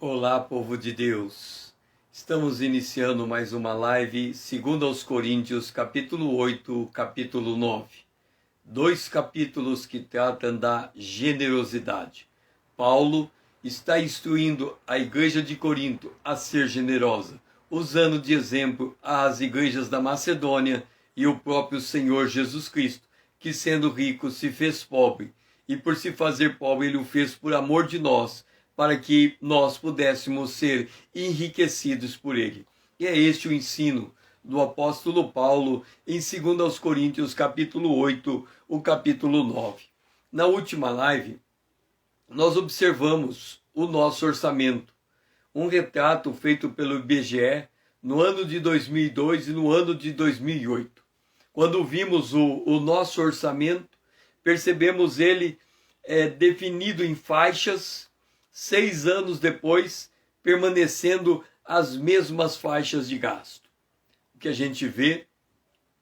Olá, povo de Deus! Estamos iniciando mais uma live, segundo aos Coríntios, capítulo 8, capítulo 9. Dois capítulos que tratam da generosidade. Paulo está instruindo a igreja de Corinto a ser generosa, usando de exemplo as igrejas da Macedônia e o próprio Senhor Jesus Cristo, que sendo rico se fez pobre, e por se fazer pobre ele o fez por amor de nós, para que nós pudéssemos ser enriquecidos por ele. E é este o ensino do apóstolo Paulo em 2 aos Coríntios, capítulo 8, o capítulo 9. Na última live, nós observamos o nosso orçamento, um retrato feito pelo IBGE no ano de 2002 e no ano de 2008. Quando vimos o nosso orçamento, percebemos ele definido em faixas, 6 anos depois, permanecendo as mesmas faixas de gasto. O que a gente vê,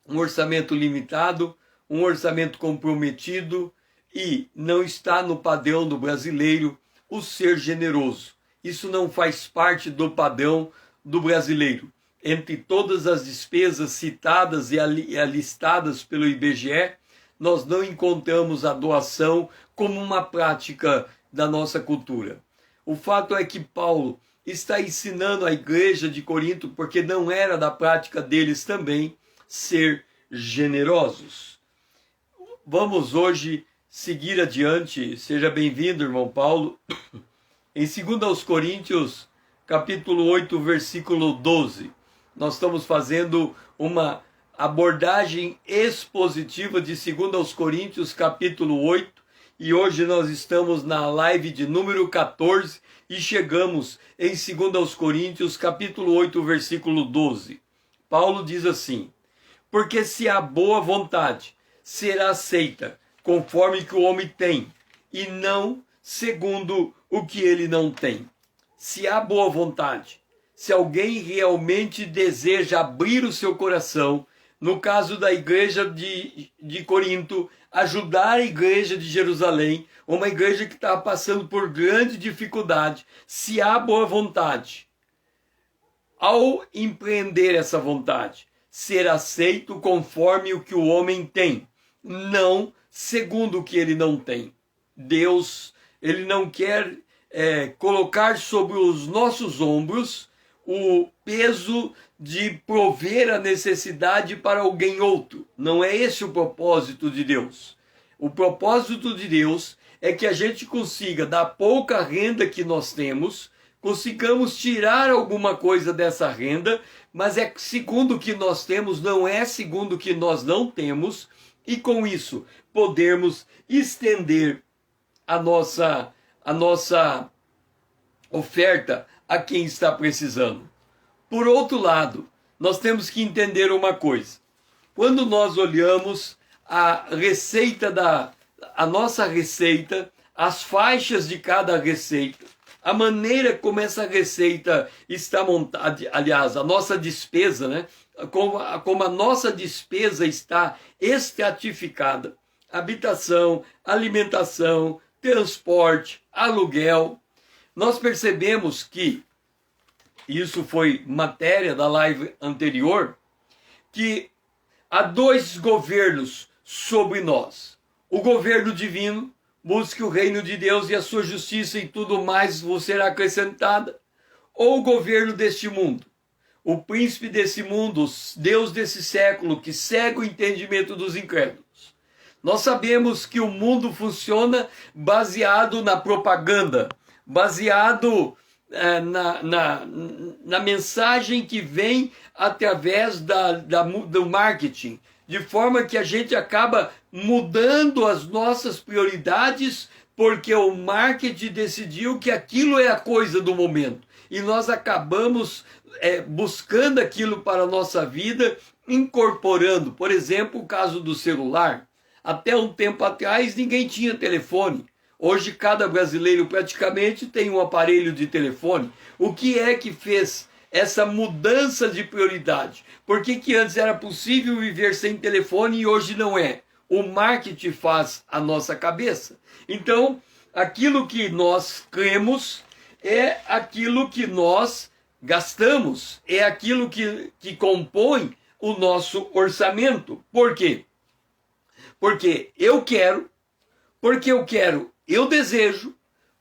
um orçamento limitado, um orçamento comprometido, e não está no padrão do brasileiro o ser generoso. Isso não faz parte do padrão do brasileiro. Entre todas as despesas citadas e alistadas pelo IBGE, nós não encontramos a doação como uma prática da nossa cultura. O fato é que Paulo está ensinando a igreja de Corinto, porque não era da prática deles também, ser generosos. Vamos hoje seguir adiante. Seja bem-vindo, irmão Paulo. Em 2 aos Coríntios, capítulo 8, versículo 12, nós estamos fazendo uma abordagem expositiva de 2 aos Coríntios, capítulo 8, e hoje nós estamos na live de número 14 e chegamos em 2 aos Coríntios, capítulo 8, versículo 12. Paulo diz assim: porque se há boa vontade, será aceita conforme que o homem tem, e não segundo o que ele não tem. Se há boa vontade, se alguém realmente deseja abrir o seu coração, no caso da igreja de Corinto, ajudar a igreja de Jerusalém, uma igreja que está passando por grande dificuldade, se há boa vontade, ao empreender essa vontade, ser aceito conforme o que o homem tem, não segundo o que ele não tem. Deus, ele não quer colocar sobre os nossos ombros o peso de prover a necessidade para alguém outro. Não é esse o propósito de Deus. O propósito de Deus é que a gente consiga, da pouca renda que nós temos, consigamos tirar alguma coisa dessa renda, mas é segundo o que nós temos, não é segundo o que nós não temos, e com isso podermos estender a nossa oferta a quem está precisando. Por outro lado, nós temos que entender uma coisa. Quando nós olhamos a nossa receita, as faixas de cada receita, a maneira como essa receita está montada, aliás, a nossa despesa, né? Como a nossa despesa está estratificada, habitação, alimentação, transporte, aluguel, nós percebemos que, isso foi matéria da live anterior, que há dois governos sobre nós. O governo divino, busque o reino de Deus e a sua justiça e tudo mais vos será acrescentada. Ou o governo deste mundo, o príncipe desse mundo, Deus desse século, que cega o entendimento dos incrédulos. Nós sabemos que o mundo funciona baseado na propaganda, baseado na mensagem que vem através do marketing, de forma que a gente acaba mudando as nossas prioridades porque o marketing decidiu que aquilo é a coisa do momento. E nós acabamos buscando aquilo para a nossa vida, incorporando, por exemplo, o caso do celular. Até um tempo atrás ninguém tinha telefone. Hoje cada brasileiro praticamente tem um aparelho de telefone. O que é que fez essa mudança de prioridade? Por que antes era possível viver sem telefone e hoje não é? O marketing faz a nossa cabeça. Então, aquilo que nós cremos é aquilo que nós gastamos, é aquilo que compõe o nosso orçamento. Por quê? Porque eu quero, eu desejo,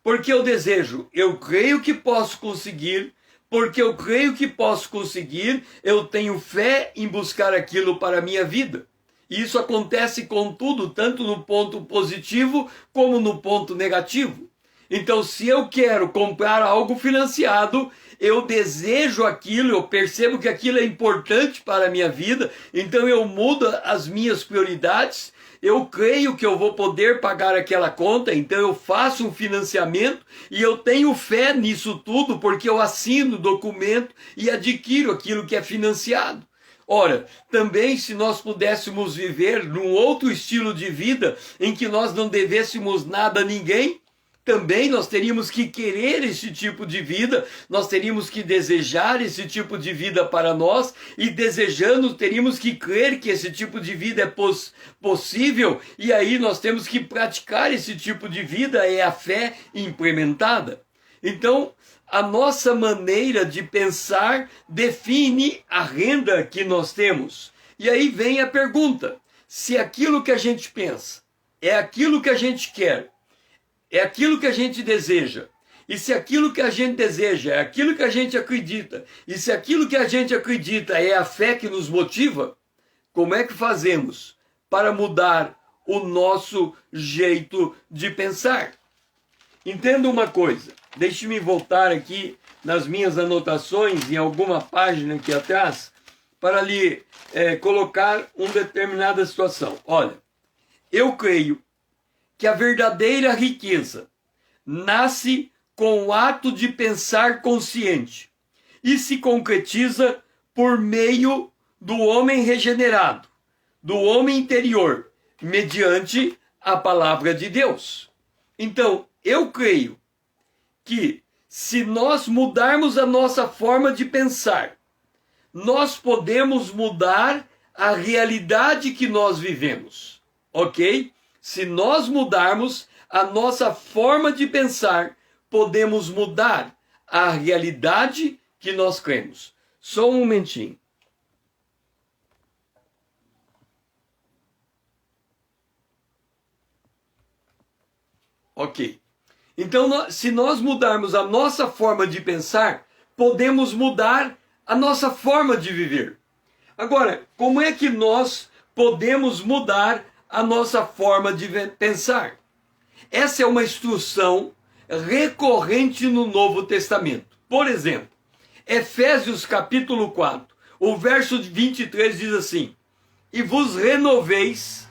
porque eu desejo, eu creio que posso conseguir, porque eu creio que posso conseguir, eu tenho fé em buscar aquilo para a minha vida. E isso acontece com tudo, tanto no ponto positivo como no ponto negativo. Então, se eu quero comprar algo financiado, eu desejo aquilo, eu percebo que aquilo é importante para a minha vida, então eu mudo as minhas prioridades, eu creio que eu vou poder pagar aquela conta, então eu faço um financiamento e eu tenho fé nisso tudo, porque eu assino o documento e adquiro aquilo que é financiado. Ora, também se nós pudéssemos viver num outro estilo de vida, em que nós não devêssemos nada a ninguém, também nós teríamos que querer esse tipo de vida, nós teríamos que desejar esse tipo de vida para nós, e desejando, teríamos que crer que esse tipo de vida é possível, e aí nós temos que praticar esse tipo de vida, é a fé implementada. Então, a nossa maneira de pensar define a renda que nós temos. E aí vem a pergunta: se aquilo que a gente pensa é aquilo que a gente quer, é aquilo que a gente deseja, e se aquilo que a gente deseja é aquilo que a gente acredita, e se aquilo que a gente acredita é a fé que nos motiva, como é que fazemos para mudar o nosso jeito de pensar? Entenda uma coisa, deixe-me voltar aqui nas minhas anotações, em alguma página aqui atrás, para lhe colocar uma determinada situação. Olha, eu creio que a verdadeira riqueza nasce com o ato de pensar consciente e se concretiza por meio do homem regenerado, do homem interior, mediante a palavra de Deus. Então, eu creio que se nós mudarmos a nossa forma de pensar, nós podemos mudar a realidade que nós vivemos, ok? Se nós mudarmos a nossa forma de pensar, podemos mudar a realidade que nós cremos. Só um momentinho. Ok. Então, se nós mudarmos a nossa forma de pensar, podemos mudar a nossa forma de viver. Agora, como é que nós podemos mudar a nossa forma de pensar? Essa é uma instrução recorrente no Novo Testamento. Por exemplo, Efésios capítulo 4, o verso 23 diz assim: e vos renoveis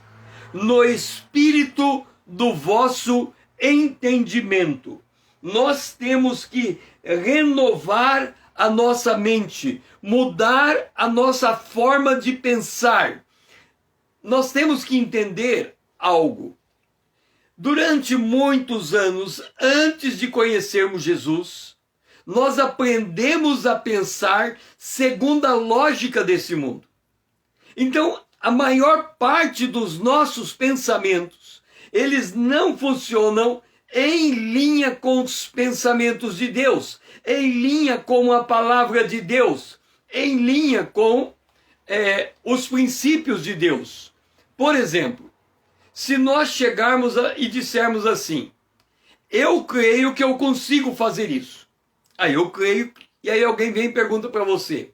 no espírito do vosso entendimento. Nós temos que renovar a nossa mente, mudar a nossa forma de pensar. Nós temos que entender algo. Durante muitos anos, antes de conhecermos Jesus, nós aprendemos a pensar segundo a lógica desse mundo. Então, a maior parte dos nossos pensamentos, eles não funcionam em linha com os pensamentos de Deus, em linha com a palavra de Deus, em linha com os princípios de Deus. Por exemplo, se nós chegarmos e dissermos assim: eu creio que eu consigo fazer isso. Aí eu creio, e aí alguém vem e pergunta para você: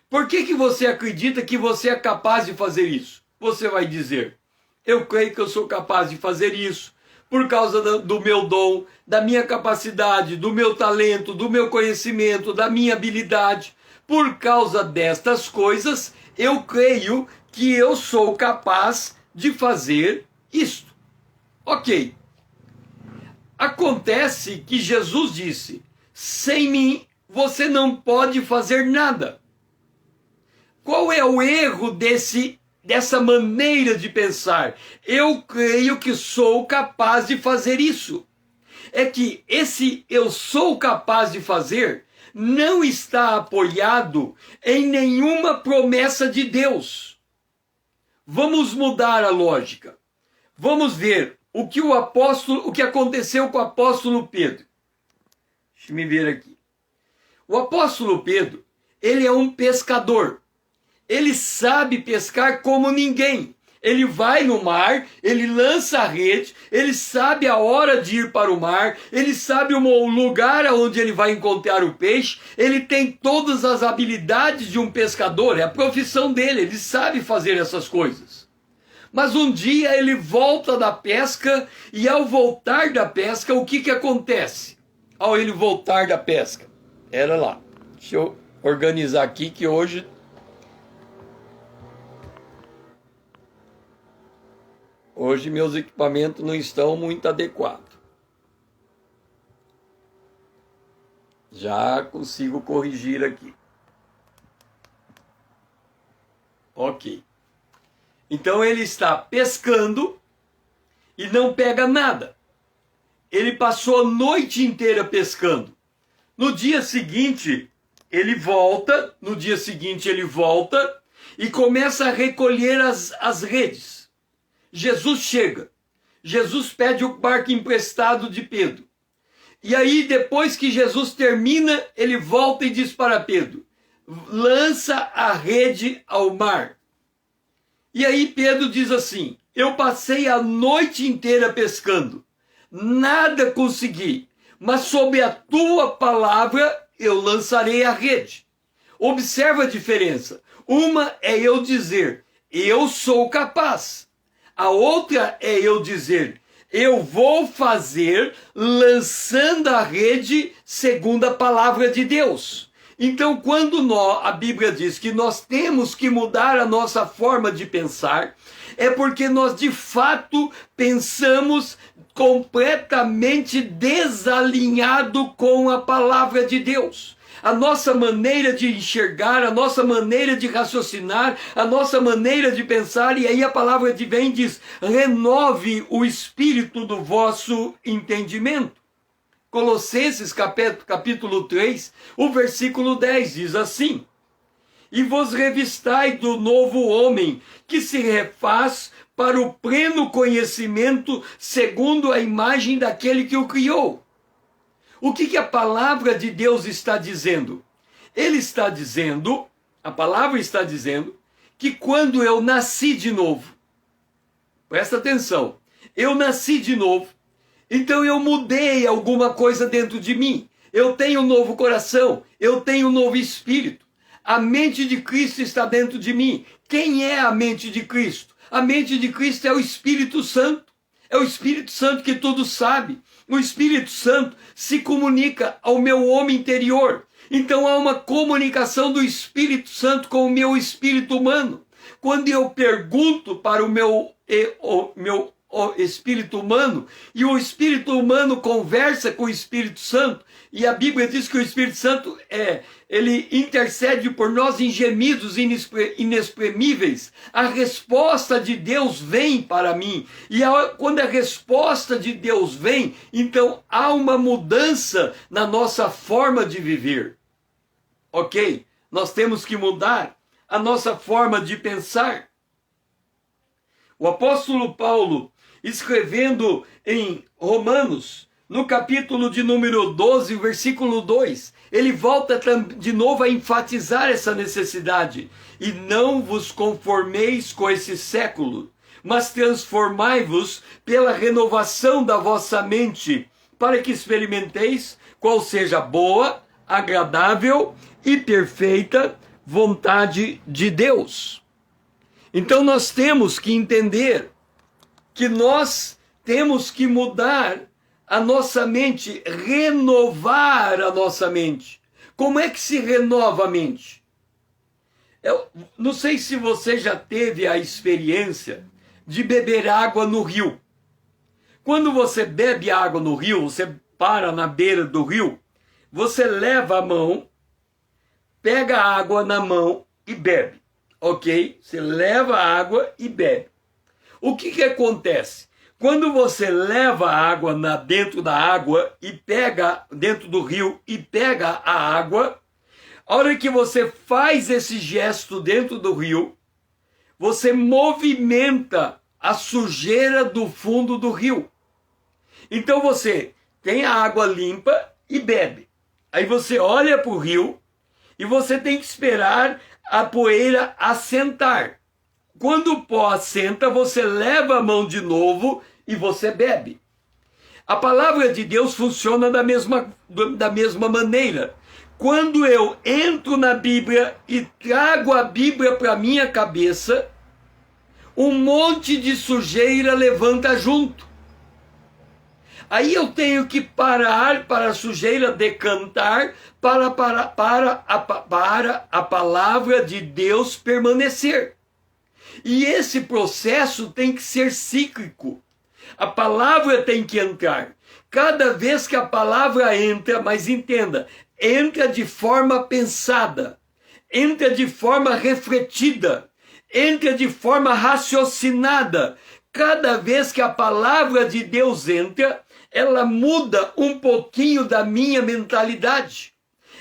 por que você acredita que você é capaz de fazer isso? Você vai dizer: eu creio que eu sou capaz de fazer isso por causa do meu dom, da minha capacidade, do meu talento, do meu conhecimento, da minha habilidade. Por causa destas coisas, eu creio que eu sou capaz de fazer isto. Ok. Acontece que Jesus disse: sem mim você não pode fazer nada. Qual é o erro dessa maneira de pensar? Eu creio que sou capaz de fazer isso. É que esse eu sou capaz de fazer não está apoiado em nenhuma promessa de Deus. Vamos mudar a lógica. Vamos ver o que aconteceu com o apóstolo Pedro. Deixa-me ver aqui. O apóstolo Pedro, ele é um pescador. Ele sabe pescar como ninguém. Ele vai no mar, ele lança a rede, ele sabe a hora de ir para o mar, ele sabe o lugar onde ele vai encontrar o peixe, ele tem todas as habilidades de um pescador, é a profissão dele, ele sabe fazer essas coisas. Mas um dia ele volta da pesca e ao voltar da pesca, o que acontece? Ao ele voltar da pesca, era lá, deixa eu organizar aqui que hoje... Hoje meus equipamentos não estão muito adequados. Já consigo corrigir aqui. Ok. Então ele está pescando e não pega nada. Ele passou a noite inteira pescando. No dia seguinte, ele volta e começa a recolher as redes. Jesus chega, Jesus pede o barco emprestado de Pedro. E aí, depois que Jesus termina, ele volta e diz para Pedro, lança a rede ao mar. E aí Pedro diz assim, eu passei a noite inteira pescando, nada consegui, mas sob a tua palavra eu lançarei a rede. Observa a diferença, uma é eu dizer, eu sou capaz. A outra é eu dizer, eu vou fazer lançando a rede segundo a palavra de Deus. Então, quando a Bíblia diz que nós temos que mudar a nossa forma de pensar, é porque nós de fato pensamos completamente desalinhado com a palavra de Deus. A nossa maneira de enxergar, a nossa maneira de raciocinar, a nossa maneira de pensar, e aí a palavra de vem diz, renove o espírito do vosso entendimento. Colossenses capítulo 3, o versículo 10 diz assim, e vos revistai do novo homem, que se refaz para o pleno conhecimento segundo a imagem daquele que o criou. O que a palavra de Deus está dizendo? Ele está dizendo, a palavra está dizendo, que quando eu nasci de novo, presta atenção, eu nasci de novo, então eu mudei alguma coisa dentro de mim, eu tenho um novo coração, eu tenho um novo espírito, a mente de Cristo está dentro de mim. Quem é a mente de Cristo? A mente de Cristo é o Espírito Santo, é o Espírito Santo que tudo sabe. O Espírito Santo se comunica ao meu homem interior. Então há uma comunicação do Espírito Santo com o meu espírito humano. Quando eu pergunto para o meu espírito humano, e o espírito humano conversa com o Espírito Santo, e a Bíblia diz que o Espírito Santo ele intercede por nós em gemidos inexprimíveis. A resposta de Deus vem para mim. E quando a resposta de Deus vem, então há uma mudança na nossa forma de viver. Ok? Nós temos que mudar a nossa forma de pensar. O apóstolo Paulo, escrevendo em Romanos, no capítulo de número 12, versículo 2, ele volta de novo a enfatizar essa necessidade. E não vos conformeis com esse século, mas transformai-vos pela renovação da vossa mente, para que experimenteis qual seja a boa, agradável e perfeita vontade de Deus. Então nós temos que entender que nós temos que mudar a nossa mente, renovar a nossa mente. Como é que se renova a mente? Eu não sei se você já teve a experiência de beber água no rio. Quando você bebe água no rio, você para na beira do rio, você leva a mão, pega a água na mão e bebe. Ok? Você leva a água e bebe. O que acontece? Quando você leva a água dentro da água e pega dentro do rio e pega a água, a hora que você faz esse gesto dentro do rio, você movimenta a sujeira do fundo do rio. Então você tem a água limpa e bebe. Aí você olha para o rio e você tem que esperar a poeira assentar. Quando o pó assenta, você leva a mão de novo e você bebe. A palavra de Deus funciona da mesma maneira. Quando eu entro na Bíblia e trago a Bíblia para minha cabeça, um monte de sujeira levanta junto. Aí eu tenho que parar para a sujeira decantar, para a palavra de Deus permanecer. E esse processo tem que ser cíclico. A palavra tem que entrar. Cada vez que a palavra entra, mas entenda, entra de forma pensada, entra de forma refletida, entra de forma raciocinada. Cada vez que a palavra de Deus entra, ela muda um pouquinho da minha mentalidade.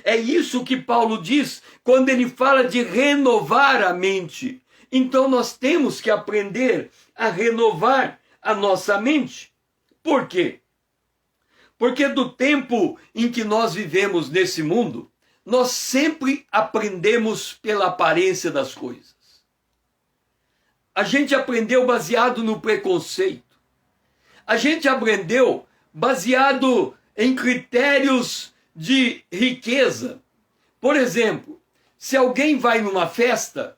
É isso que Paulo diz quando ele fala de renovar a mente. Então nós temos que aprender a renovar a nossa mente. Por quê? Porque do tempo em que nós vivemos nesse mundo, nós sempre aprendemos pela aparência das coisas. A gente aprendeu baseado no preconceito. A gente aprendeu baseado em critérios de riqueza. Por exemplo, se alguém vai numa festa,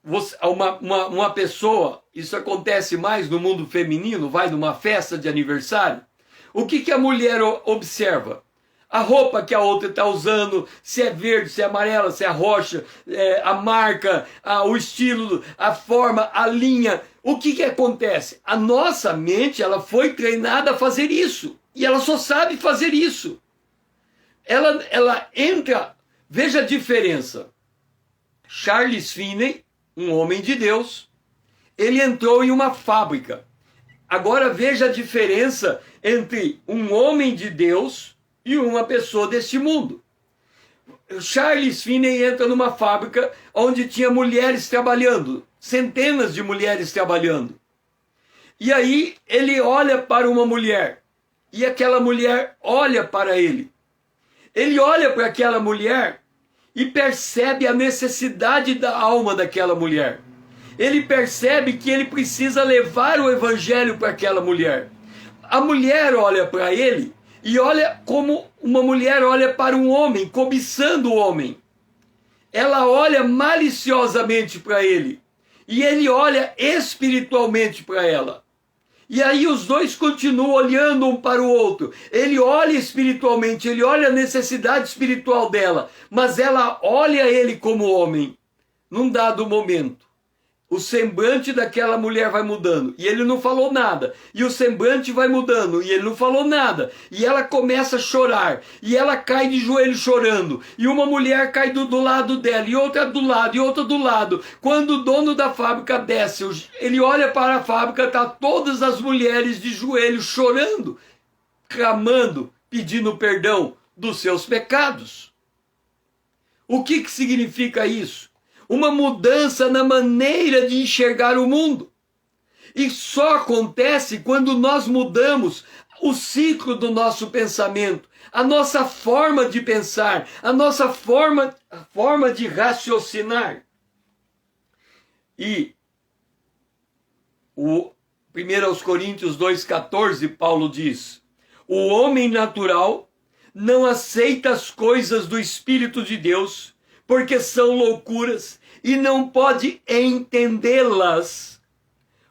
uma pessoa, isso acontece mais no mundo feminino, vai numa festa de aniversário, o que a mulher observa? A roupa que a outra está usando, se é verde, se é amarela, se é roxa, a marca, o estilo, a forma, a linha. O que acontece? A nossa mente, ela foi treinada a fazer isso. E ela só sabe fazer isso. Ela entra, veja a diferença. Charles Finney, um homem de Deus, ele entrou em uma fábrica. Agora veja a diferença entre um homem de Deus e uma pessoa deste mundo. Charles Finney entra numa fábrica onde tinha mulheres trabalhando, centenas de mulheres trabalhando. E aí ele olha para uma mulher, e aquela mulher olha para ele. Ele olha para aquela mulher e percebe a necessidade da alma daquela mulher. Ele percebe que ele precisa levar o evangelho para aquela mulher. A mulher olha para ele e olha como uma mulher olha para um homem, cobiçando o homem. Ela olha maliciosamente para ele e ele olha espiritualmente para ela. E aí os dois continuam olhando um para o outro. Ele olha espiritualmente, ele olha a necessidade espiritual dela, mas ela olha ele como homem. Num dado momento, o semblante daquela mulher vai mudando, e ele não falou nada. E o semblante vai mudando, e ele não falou nada. E ela começa a chorar, e ela cai de joelho chorando. E uma mulher cai do lado dela, e outra do lado, e outra do lado. Quando o dono da fábrica desce, ele olha para a fábrica, tá todas as mulheres de joelho chorando, clamando, pedindo perdão dos seus pecados. O que significa isso? Uma mudança na maneira de enxergar o mundo. E só acontece quando nós mudamos o ciclo do nosso pensamento, a nossa forma de pensar, a nossa forma de raciocinar. E 1 Coríntios 2,14, Paulo diz: o homem natural não aceita as coisas do Espírito de Deus, porque são loucuras, e não pode entendê-las,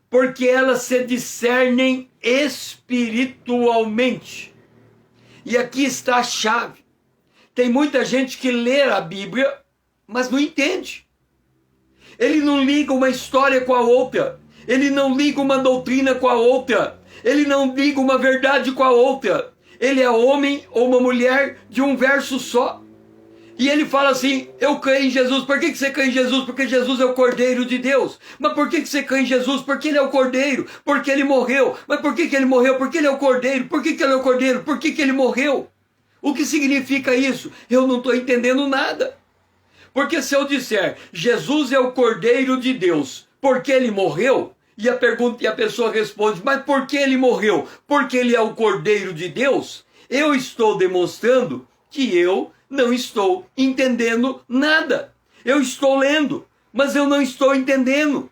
porque elas se discernem espiritualmente. E aqui está a chave. Tem muita gente que lê a Bíblia, mas não entende. Ele não liga uma história com a outra. Ele não liga uma doutrina com a outra. Ele não liga uma verdade com a outra. Ele é homem ou uma mulher de um verso só. E ele fala assim: eu creio em Jesus. Por que você crê em Jesus? Porque Jesus é o Cordeiro de Deus. Mas por que você crê em Jesus? Porque ele é o Cordeiro. Porque ele morreu. Mas por que ele morreu? Porque ele é o Cordeiro. Por que ele é o Cordeiro? Por que ele morreu? O que significa isso? Eu não estou entendendo nada. Porque se eu disser Jesus é o Cordeiro de Deus, porque ele morreu, e a pessoa responde: mas por que ele morreu? Porque ele é o Cordeiro de Deus. Eu estou demonstrando que eu não estou entendendo nada. Eu estou lendo, mas eu não estou entendendo.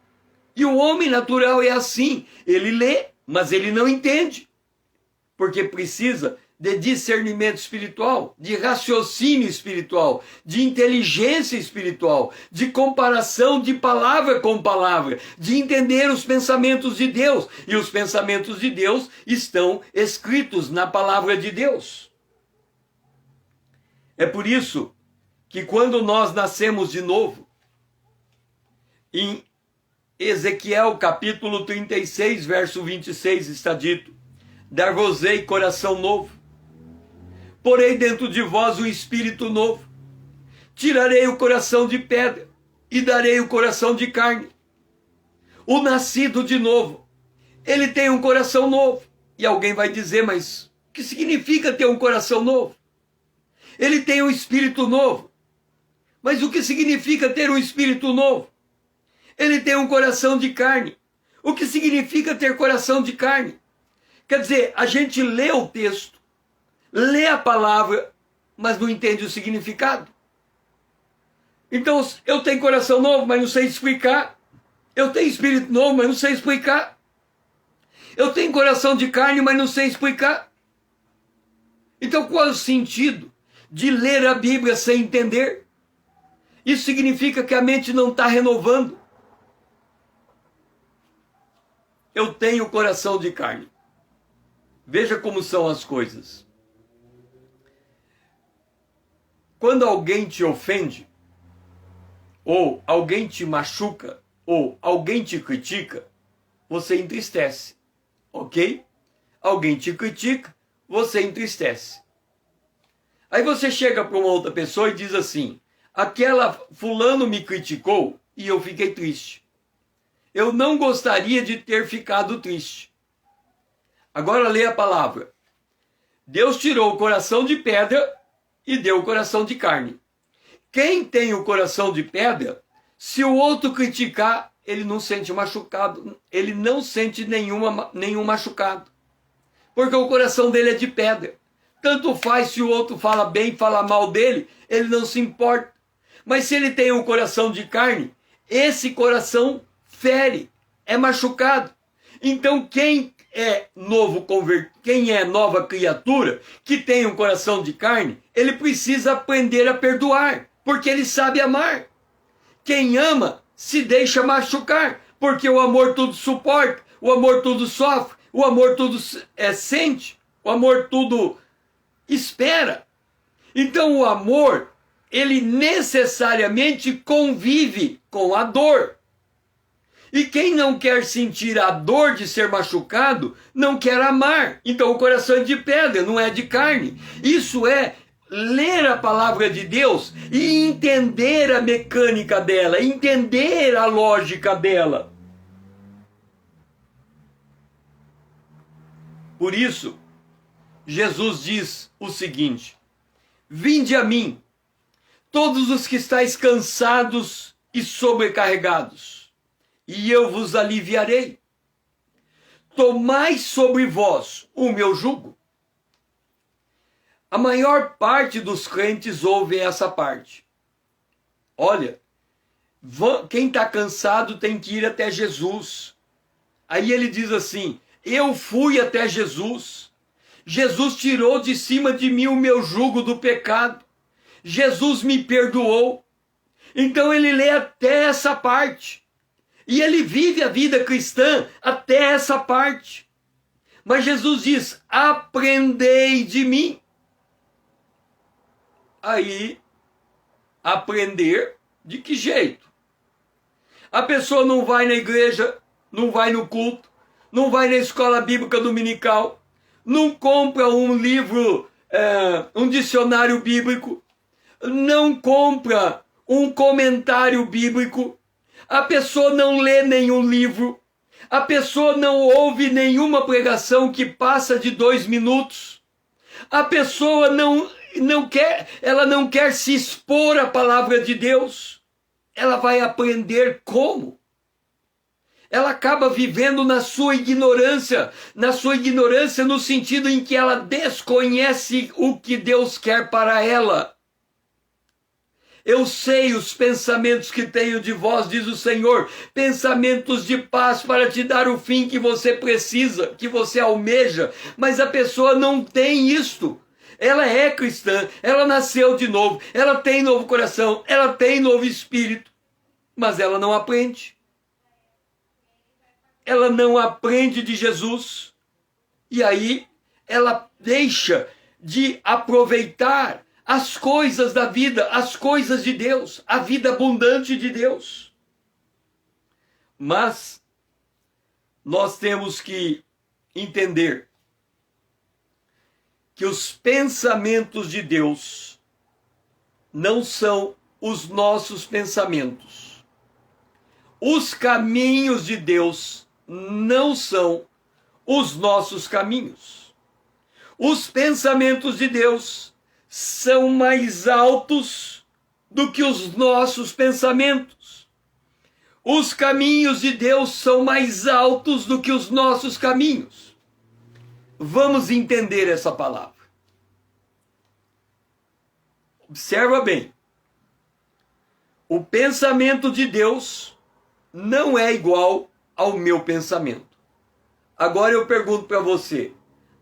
E o homem natural é assim, ele lê, mas ele não entende. Porque precisa de discernimento espiritual, de raciocínio espiritual, de inteligência espiritual, de comparação de palavra com palavra, de entender os pensamentos de Deus. E os pensamentos de Deus estão escritos na palavra de Deus. É por isso que quando nós nascemos de novo, em Ezequiel capítulo 36, verso 26 está dito: dar-vos-ei coração novo, porei dentro de vós um espírito novo, tirarei o coração de pedra e darei o coração de carne. O nascido de novo, ele tem um coração novo. E alguém vai dizer, mas o que significa ter um coração novo? Ele tem um espírito novo. Mas o que significa ter um espírito novo? Ele tem um coração de carne. O que significa ter coração de carne? Quer dizer, a gente lê o texto, lê a palavra, mas não entende o significado. Então, eu tenho coração novo, mas não sei explicar. Eu tenho espírito novo, mas não sei explicar. Eu tenho coração de carne, mas não sei explicar. Então, qual é o sentido de ler a Bíblia sem entender? Isso significa que a mente não está renovando. Eu tenho coração de carne. Veja como são as coisas. Quando alguém te ofende, ou alguém te machuca, ou alguém te critica, você entristece, ok? Alguém te critica, você entristece. Aí você chega para uma outra pessoa e diz assim: aquela fulano me criticou e eu fiquei triste. Eu não gostaria de ter ficado triste. Agora lê a palavra. Deus tirou o coração de pedra e deu o coração de carne. Quem tem o coração de pedra, se o outro criticar, ele não sente machucado, ele não sente nenhum machucado. Porque o coração dele é de pedra. Tanto faz se o outro fala bem, fala mal dele, ele não se importa. Mas se ele tem um coração de carne, esse coração fere, é machucado. Então quem é quem é nova criatura, que tem um coração de carne, ele precisa aprender a perdoar, porque ele sabe amar. Quem ama se deixa machucar, porque o amor tudo suporta, o amor tudo sofre, o amor tudo sente, o amor tudo espera. Então o amor, ele necessariamente convive com a dor. E quem não quer sentir a dor de ser machucado, não quer amar. Então o coração é de pedra, não é de carne. Isso é ler a palavra de Deus e entender a mecânica dela, entender a lógica dela. Por isso, Jesus diz o seguinte: vinde a mim, todos os que estáis cansados e sobrecarregados, e eu vos aliviarei. Tomai sobre vós o meu jugo. A maior parte dos crentes ouve essa parte. Olha, quem está cansado tem que ir até Jesus. Aí ele diz assim: eu fui até Jesus. Jesus tirou de cima de mim o meu jugo do pecado. Jesus me perdoou. Então ele lê até essa parte. E ele vive a vida cristã até essa parte. Mas Jesus diz: aprendei de mim. Aí, aprender de que jeito? A pessoa não vai na igreja, não vai no culto, não vai na escola bíblica dominical, não compra um livro, um dicionário bíblico, não compra um comentário bíblico, a pessoa não lê nenhum livro, a pessoa não ouve nenhuma pregação que passa de 2 minutos, a pessoa ela não quer se expor à palavra de Deus. Ela vai aprender como? Ela acaba vivendo na sua ignorância no sentido em que ela desconhece o que Deus quer para ela. Eu sei os pensamentos que tenho de vós, diz o Senhor, pensamentos de paz para te dar o fim que você precisa, que você almeja, mas a pessoa não tem isto. Ela é cristã, ela nasceu de novo, ela tem novo coração, ela tem novo espírito, mas ela não aprende. Ela não aprende de Jesus, e aí ela deixa de aproveitar as coisas da vida, as coisas de Deus, a vida abundante de Deus. Mas nós temos que entender que os pensamentos de Deus não são os nossos pensamentos. Os caminhos de Deus não são os nossos caminhos. Os pensamentos de Deus são mais altos do que os nossos pensamentos. Os caminhos de Deus são mais altos do que os nossos caminhos. Vamos entender essa palavra. Observa bem. O pensamento de Deus não é igual ao meu pensamento. Agora eu pergunto para você,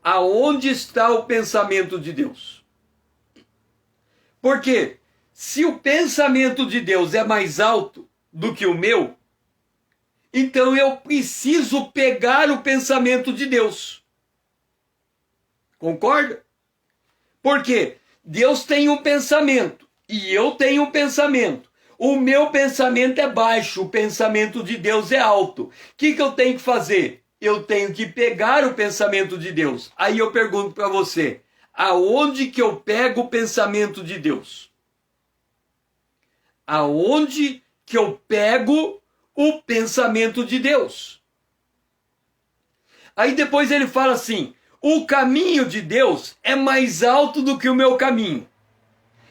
aonde está o pensamento de Deus? Porque se o pensamento de Deus é mais alto do que o meu, então eu preciso pegar o pensamento de Deus. Concorda? Porque Deus tem um pensamento e eu tenho um pensamento. O meu pensamento é baixo, o pensamento de Deus é alto. O que eu tenho que fazer? Eu tenho que pegar o pensamento de Deus. Aí eu pergunto para você, aonde que eu pego o pensamento de Deus? Aonde que eu pego o pensamento de Deus? Aí depois ele fala assim, o caminho de Deus é mais alto do que o meu caminho.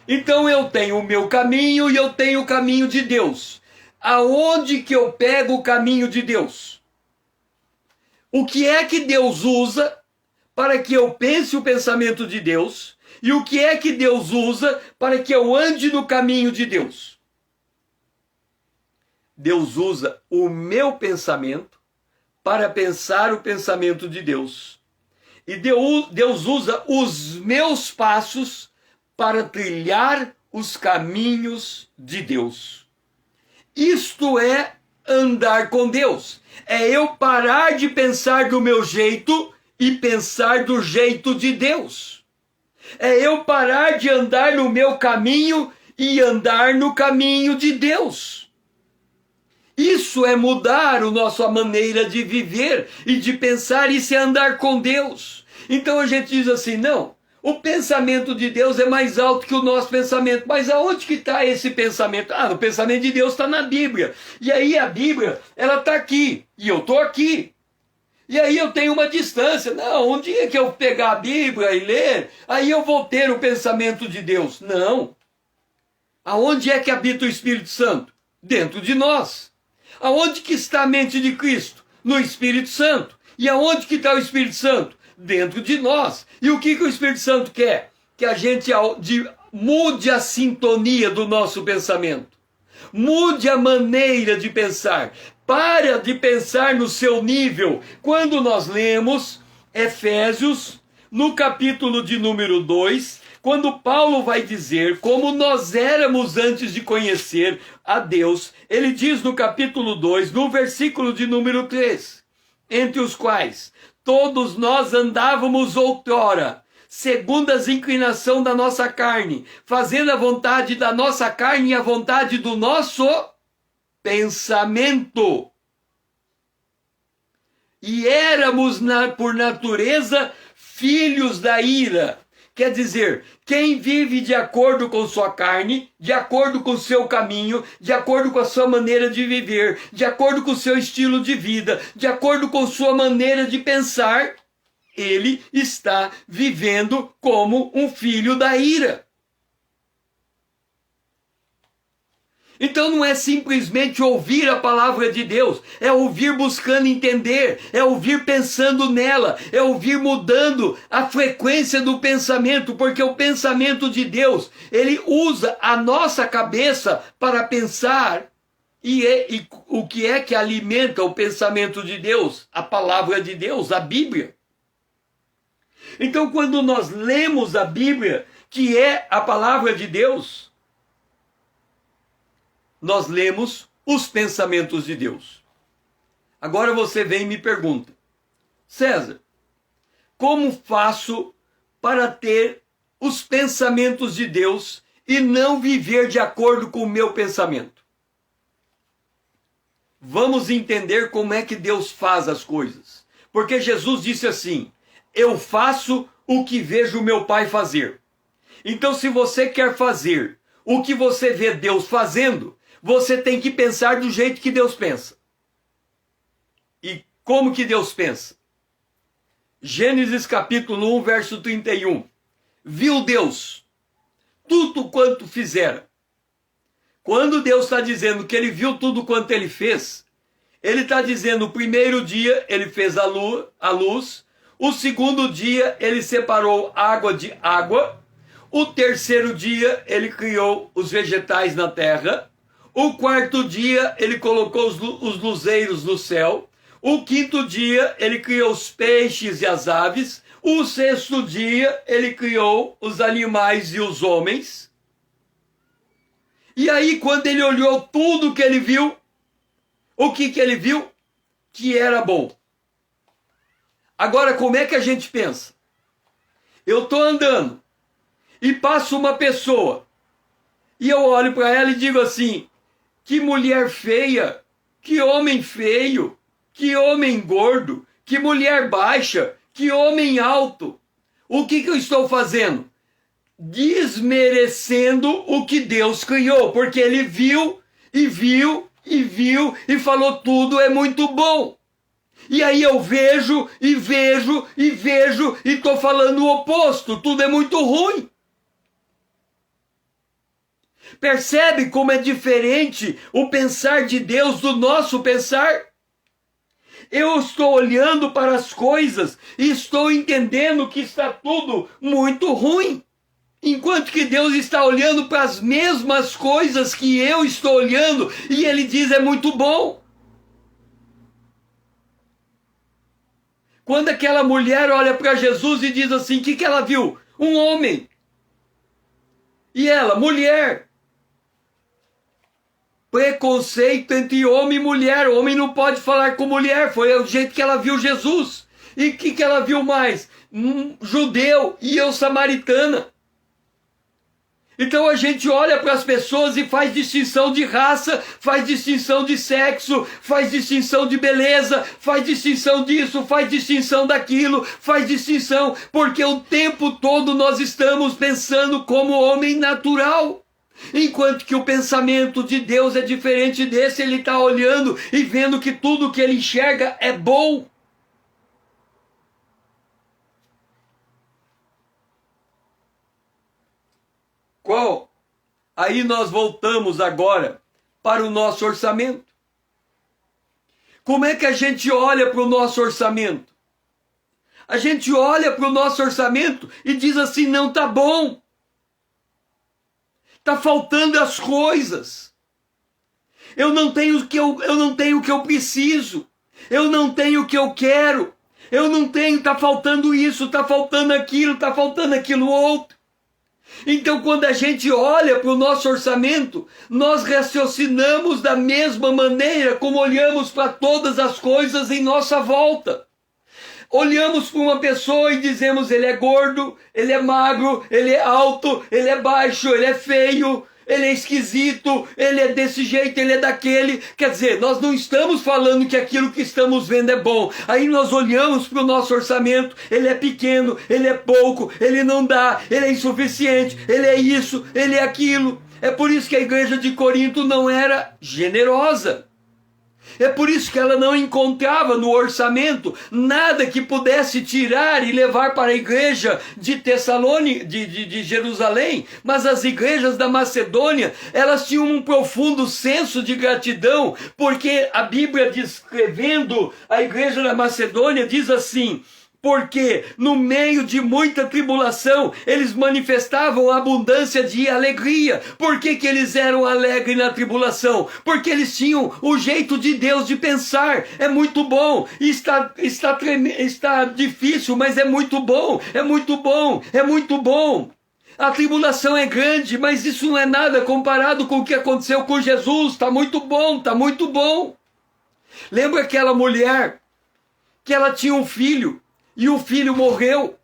Então eu tenho o meu caminho e eu tenho o caminho de Deus. Aonde que eu pego o caminho de Deus? O que é que Deus usa para que eu pense o pensamento de Deus? E o que é que Deus usa para que eu ande no caminho de Deus? Deus usa o meu pensamento para pensar o pensamento de Deus. E Deus usa os meus passos para trilhar os caminhos de Deus. Isto é andar com Deus. É eu parar de pensar do meu jeito e pensar do jeito de Deus. É eu parar de andar no meu caminho e andar no caminho de Deus. Isso é mudar a nossa maneira de viver e de pensar, isso é andar com Deus. Então a gente diz assim, não, o pensamento de Deus é mais alto que o nosso pensamento. Mas aonde que está esse pensamento? Ah, o pensamento de Deus está na Bíblia. E aí a Bíblia, ela está aqui, e eu estou aqui. E aí eu tenho uma distância. Não, um dia que eu pegar a Bíblia e ler, aí eu vou ter o pensamento de Deus. Não. Aonde é que habita o Espírito Santo? Dentro de nós. Aonde que está a mente de Cristo? No Espírito Santo. E aonde que está o Espírito Santo? Dentro de nós. E o que o Espírito Santo quer? Que a gente mude a sintonia do nosso pensamento. Mude a maneira de pensar. Para de pensar no seu nível. Quando nós lemos Efésios, no capítulo de número 2, quando Paulo vai dizer como nós éramos antes de conhecer a Deus, ele diz no capítulo 2, no versículo de número 3, entre os quais todos nós andávamos outrora, segundo as inclinações da nossa carne, fazendo a vontade da nossa carne e a vontade do nosso pensamento. E éramos, por natureza, filhos da ira. Quer dizer, quem vive de acordo com sua carne, de acordo com o seu caminho, de acordo com a sua maneira de viver, de acordo com o seu estilo de vida, de acordo com sua maneira de pensar, ele está vivendo como um filho da ira. Então não é simplesmente ouvir a palavra de Deus, é ouvir buscando entender, é ouvir pensando nela, é ouvir mudando a frequência do pensamento, porque o pensamento de Deus, ele usa a nossa cabeça para pensar, e o que é que alimenta o pensamento de Deus? A palavra de Deus, a Bíblia. Então quando nós lemos a Bíblia, que é a palavra de Deus, nós lemos os pensamentos de Deus. Agora você vem e me pergunta: César, como faço para ter os pensamentos de Deus e não viver de acordo com o meu pensamento? Vamos entender como é que Deus faz as coisas. Porque Jesus disse assim: eu faço o que vejo o meu Pai fazer. Então, se você quer fazer o que você vê Deus fazendo, você tem que pensar do jeito que Deus pensa. E como que Deus pensa? Gênesis capítulo 1, verso 31. Viu Deus tudo quanto fizera. Quando Deus está dizendo que ele viu tudo quanto ele fez, ele está dizendo: o primeiro dia ele fez a luz, o segundo dia ele separou água de água, o terceiro dia ele criou os vegetais na terra, o quarto dia ele colocou os luzeiros no céu, o quinto dia ele criou os peixes e as aves, o sexto dia ele criou os animais e os homens. E aí, quando ele olhou tudo que ele viu, o que ele viu? Que era bom. Agora, como é que a gente pensa? Eu estou andando e passa uma pessoa e eu olho para ela e digo assim: que mulher feia, que homem feio, que homem gordo, que mulher baixa, que homem alto. O que eu estou fazendo? Desmerecendo o que Deus criou, porque ele viu e viu e viu e falou: tudo é muito bom. E aí eu vejo e vejo e vejo e estou falando o oposto, tudo é muito ruim. Percebe como é diferente o pensar de Deus do nosso pensar? Eu estou olhando para as coisas e estou entendendo que está tudo muito ruim. Enquanto que Deus está olhando para as mesmas coisas que eu estou olhando e ele diz: é muito bom. Quando aquela mulher olha para Jesus e diz assim: o que ela viu? Um homem. E ela, mulher. Preconceito entre homem e mulher. O homem não pode falar com mulher. Foi o jeito que ela viu Jesus. E o que ela viu mais? Judeu e eu samaritana. Então a gente olha para as pessoas e faz distinção de raça, faz distinção de sexo, faz distinção de beleza, faz distinção disso, faz distinção daquilo, faz distinção, porque o tempo todo nós estamos pensando como homem natural. Enquanto que o pensamento de Deus é diferente desse, ele está olhando e vendo que tudo que ele enxerga é bom. Qual? Aí nós voltamos agora para o nosso orçamento. Como é que a gente olha para o nosso orçamento? A gente olha para o nosso orçamento e diz assim: não está bom. Está faltando as coisas. Eu não tenho o que eu preciso. Eu não tenho o que eu quero. Eu não tenho, está faltando isso, está faltando aquilo outro. Então, quando a gente olha para o nosso orçamento, nós raciocinamos da mesma maneira como olhamos para todas as coisas em nossa volta. Olhamos para uma pessoa e dizemos: ele é gordo, ele é magro, ele é alto, ele é baixo, ele é feio, ele é esquisito, ele é desse jeito, ele é daquele. Quer dizer, nós não estamos falando que aquilo que estamos vendo é bom. Aí nós olhamos para o nosso orçamento: ele é pequeno, ele é pouco, ele não dá, ele é insuficiente, ele é isso, ele é aquilo. É por isso que a igreja de Corinto não era generosa. É por isso que ela não encontrava no orçamento nada que pudesse tirar e levar para a igreja de Tessalônica, de Jerusalém. Mas as igrejas da Macedônia, elas tinham um profundo senso de gratidão, porque a Bíblia, descrevendo a igreja da Macedônia, diz assim: porque no meio de muita tribulação eles manifestavam abundância de alegria. Por que eles eram alegres na tribulação? Porque eles tinham o jeito de Deus de pensar. É muito bom, está difícil, mas é muito bom, é muito bom, é muito bom. A tribulação é grande, mas isso não é nada comparado com o que aconteceu com Jesus. Está muito bom, está muito bom. Lembra aquela mulher que ela tinha um filho e o filho morreu?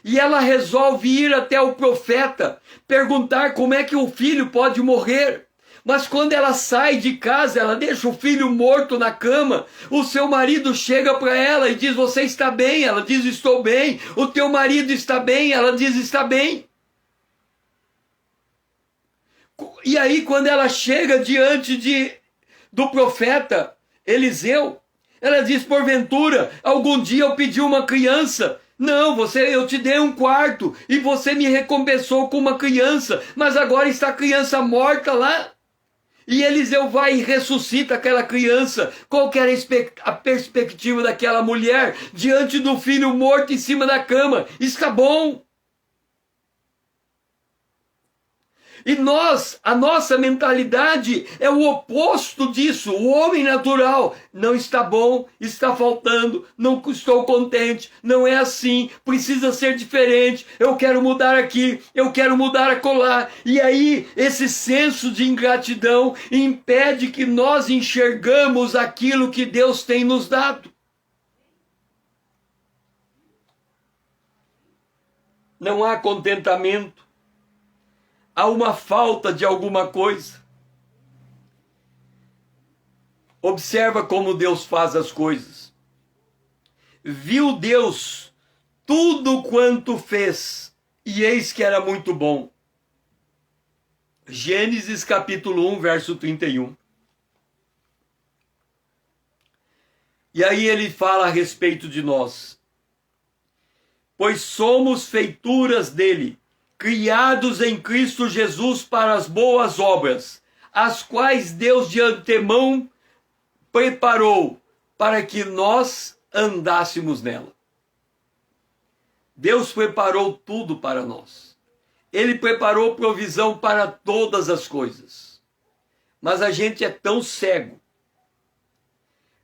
E ela resolve ir até o profeta, perguntar como é que o filho pode morrer. Mas quando ela sai de casa, ela deixa o filho morto na cama. O seu marido chega para ela e diz: você está bem? Ela diz: estou bem. O teu marido está bem? Ela diz: está bem. E aí quando ela chega diante do profeta Eliseu, ela diz: porventura, algum dia eu pedi uma criança. Não, eu te dei um quarto e você me recompensou com uma criança, mas agora está a criança morta lá. E Eliseu vai e ressuscita aquela criança. Qual que era a perspectiva daquela mulher diante do filho morto em cima da cama? Está bom. E a nossa mentalidade é o oposto disso. O homem natural: não está bom, está faltando, não estou contente, não é assim, precisa ser diferente, eu quero mudar aqui, eu quero mudar acolá. E aí esse senso de ingratidão impede que nós enxergamos aquilo que Deus tem nos dado. Não há contentamento. Há uma falta de alguma coisa. Observa como Deus faz as coisas. Viu Deus tudo quanto fez, e eis que era muito bom. Gênesis capítulo 1, verso 31. E aí ele fala a respeito de nós. Pois somos feituras dele, criados em Cristo Jesus para as boas obras, as quais Deus de antemão preparou para que nós andássemos nela. Deus preparou tudo para nós. Ele preparou provisão para todas as coisas. Mas a gente é tão cego.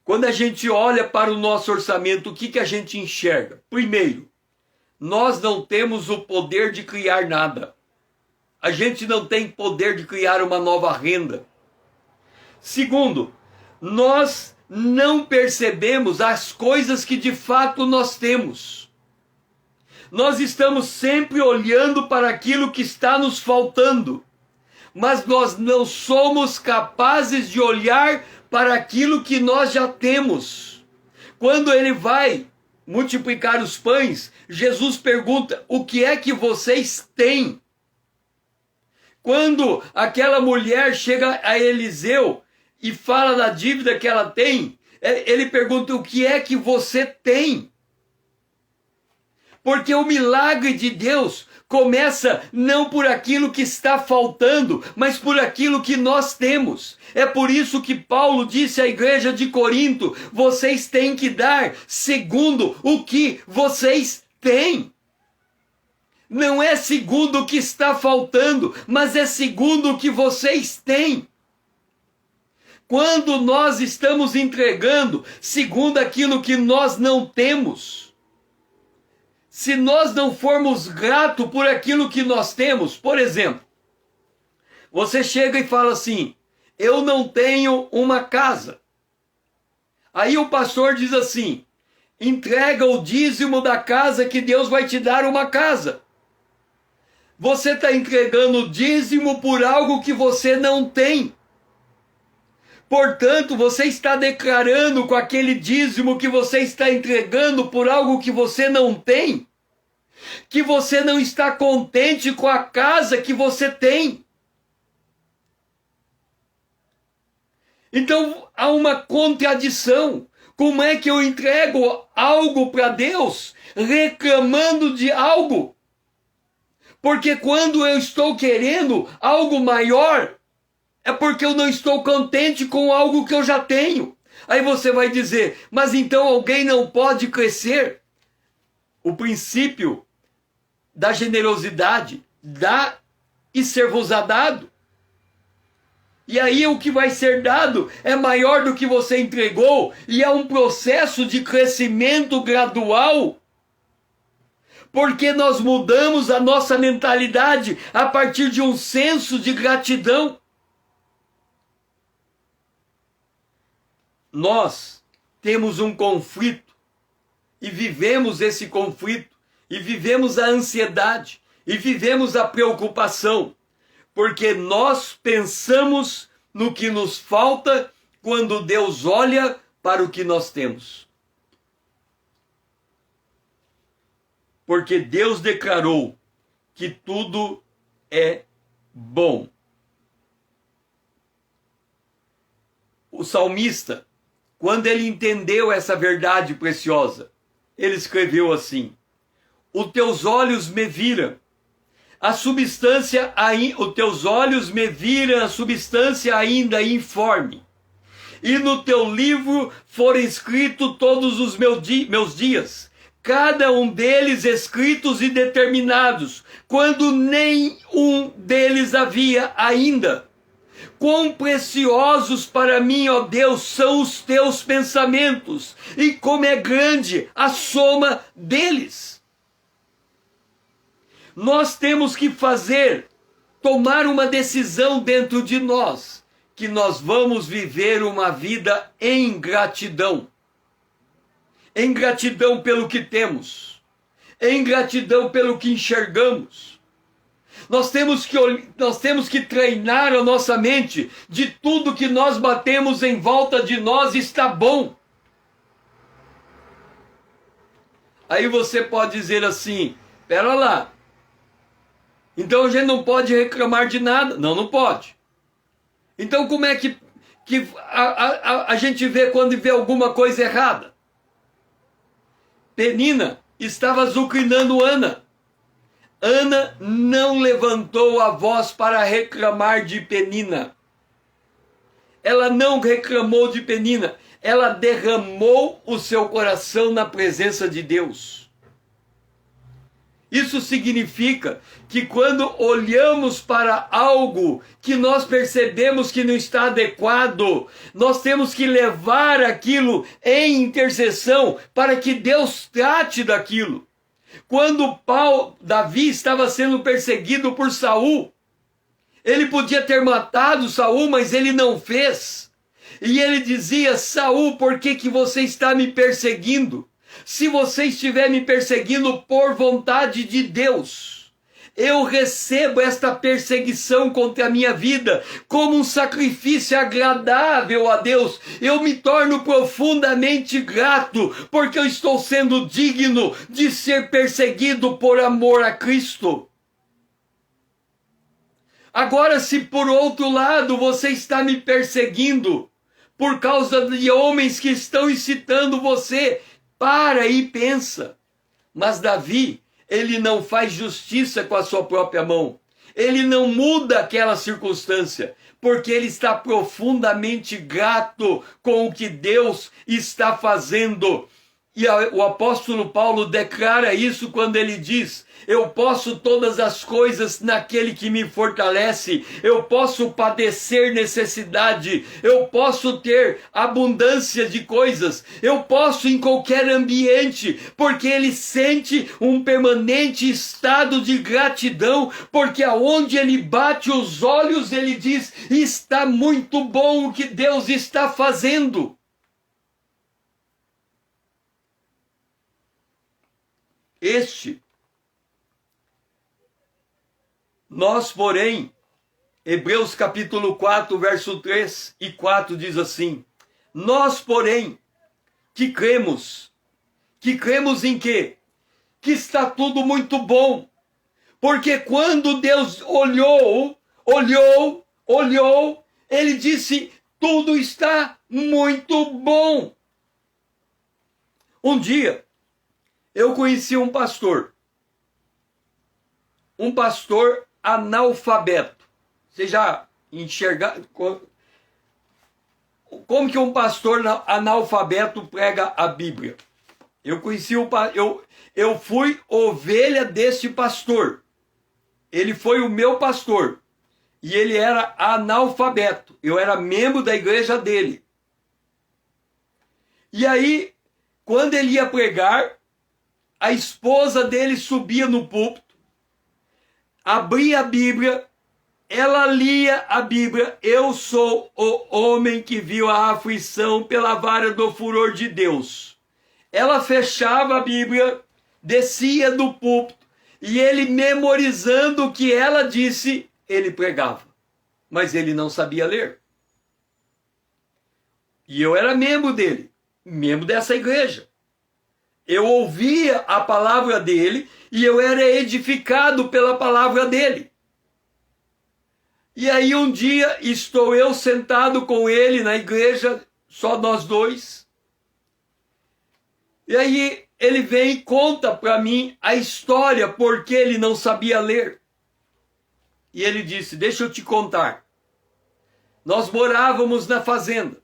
Quando a gente olha para o nosso orçamento, o que a gente enxerga? Primeiro, nós não temos o poder de criar nada. A gente não tem poder de criar uma nova renda. Segundo, nós não percebemos as coisas que de fato nós temos. Nós estamos sempre olhando para aquilo que está nos faltando, mas nós não somos capazes de olhar para aquilo que nós já temos. Quando ele vai multiplicar os pães, Jesus pergunta: o que é que vocês têm? Quando aquela mulher chega a Eliseu e fala da dívida que ela tem, ele pergunta: o que é que você tem? Porque o milagre de Deus começa não por aquilo que está faltando, mas por aquilo que nós temos. É por isso que Paulo disse à igreja de Corinto: vocês têm que dar segundo o que vocês têm. Não é segundo o que está faltando, mas é segundo o que vocês têm. Quando nós estamos entregando segundo aquilo que nós não temos, se nós não formos gratos por aquilo que nós temos, por exemplo, você chega e fala assim: eu não tenho uma casa. Aí o pastor diz assim: entrega o dízimo da casa que Deus vai te dar uma casa. Você está entregando o dízimo por algo que você não tem. Portanto, você está declarando com aquele dízimo que você está entregando por algo que você não tem, que você não está contente com a casa que você tem. Então há uma contradição. Como é que eu entrego algo para Deus reclamando de algo? Porque quando eu estou querendo algo maior, é porque eu não estou contente com algo que eu já tenho. Aí você vai dizer, mas então alguém não pode crescer? O princípio da generosidade, dá e ser-vos-á dado. E aí o que vai ser dado é maior do que você entregou, e é um processo de crescimento gradual. Porque nós mudamos a nossa mentalidade a partir de um senso de gratidão. Nós temos um conflito e vivemos esse conflito, e vivemos a ansiedade, e vivemos a preocupação, porque nós pensamos no que nos falta quando Deus olha para o que nós temos. Porque Deus declarou que tudo é bom. O salmista, quando ele entendeu essa verdade preciosa, ele escreveu assim: os teus olhos me viram a substância, os teus olhos me viram a substância ainda informe, e no teu livro foram escritos todos os meus dias, cada um deles escritos e determinados, quando nem um deles havia ainda. Quão preciosos para mim, ó Deus, são os teus pensamentos, e como é grande a soma deles. Nós temos que tomar uma decisão dentro de nós, que nós vamos viver uma vida em gratidão. Em gratidão pelo que temos, em gratidão pelo que enxergamos. Nós temos que treinar a nossa mente de tudo que nós batemos em volta de nós está bom. Aí você pode dizer assim, pera lá, então a gente não pode reclamar de nada? Não, não pode. Então como é que a gente vê quando vê alguma coisa errada? Penina estava azucrinando Ana. Ana não levantou a voz para reclamar de Penina. Ela não reclamou de Penina. Ela derramou o seu coração na presença de Deus. Isso significa que quando olhamos para algo que nós percebemos que não está adequado, nós temos que levar aquilo em intercessão para que Deus trate daquilo. Quando Davi estava sendo perseguido por Saul, ele podia ter matado Saul, mas ele não fez. E ele dizia, Saul, por que você está me perseguindo? Se você estiver me perseguindo por vontade de Deus, eu recebo esta perseguição contra a minha vida como um sacrifício agradável a Deus. Eu me torno profundamente grato, porque eu estou sendo digno de ser perseguido por amor a Cristo. Agora, se por outro lado você está me perseguindo por causa de homens que estão incitando você, para e pensa. Mas Davi, ele não faz justiça com a sua própria mão. Ele não muda aquela circunstância, porque ele está profundamente grato com o que Deus está fazendo. E o apóstolo Paulo declara isso quando ele diz, eu posso todas as coisas naquele que me fortalece, eu posso padecer necessidade, eu posso ter abundância de coisas, eu posso em qualquer ambiente, porque ele sente um permanente estado de gratidão, porque aonde ele bate os olhos, ele diz, está muito bom o que Deus está fazendo. Nós, porém, Hebreus capítulo 4, verso 3 e 4 diz assim, nós, porém, que cremos em quê? Que está tudo muito bom, porque quando Deus olhou, ele disse, tudo está muito bom. Um dia, eu conheci um pastor analfabeto. Você já enxergaram como que um pastor analfabeto prega a Bíblia? Eu conheci eu fui ovelha desse pastor. Ele foi o meu pastor. E ele era analfabeto. Eu era membro da igreja dele. E aí, quando ele ia pregar, a esposa dele subia no púlpito, abria a Bíblia, ela lia a Bíblia. Eu sou o homem que viu a aflição pela vara do furor de Deus. Ela fechava a Bíblia, descia do púlpito, e ele, memorizando o que ela disse, ele pregava. Mas ele não sabia ler. E eu era membro dele, membro dessa igreja. Eu ouvia a palavra dele e eu era edificado pela palavra dele. E aí um dia estou eu sentado com ele na igreja, só nós dois. E aí ele vem e conta para mim a história porque ele não sabia ler. E ele disse, deixa eu te contar. Nós morávamos na fazenda.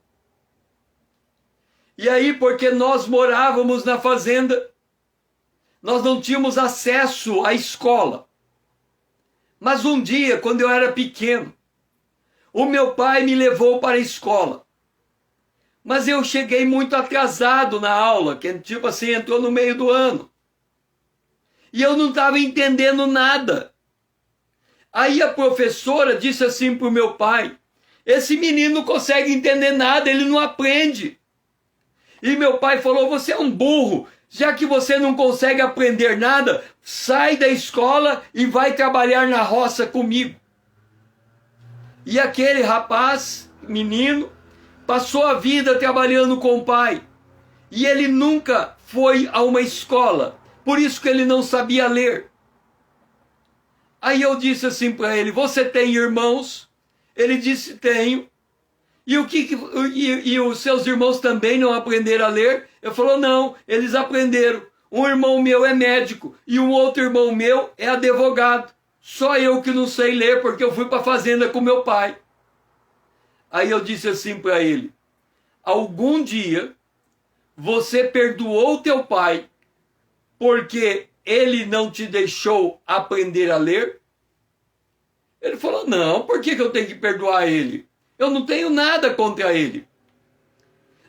E aí, porque nós morávamos na fazenda, nós não tínhamos acesso à escola. Mas um dia, quando eu era pequeno, o meu pai me levou para a escola. Mas eu cheguei muito atrasado na aula, que tipo assim, entrou no meio do ano. E eu não estava entendendo nada. Aí a professora disse assim para o meu pai, esse menino não consegue entender nada, ele não aprende. E meu pai falou, você é um burro, já que você não consegue aprender nada, sai da escola e vai trabalhar na roça comigo. E aquele rapaz, menino, passou a vida trabalhando com o pai. E ele nunca foi a uma escola, por isso que ele não sabia ler. Aí eu disse assim para ele, você tem irmãos? Ele disse, tenho. E os seus irmãos também não aprenderam a ler? Eu falou, não, eles aprenderam. Um irmão meu é médico e um outro irmão meu é advogado. Só eu que não sei ler porque eu fui para a fazenda com meu pai. Aí eu disse assim para ele, algum dia você perdoou teu pai porque ele não te deixou aprender a ler? Ele falou, não, por que eu tenho que perdoar ele? Eu não tenho nada contra ele.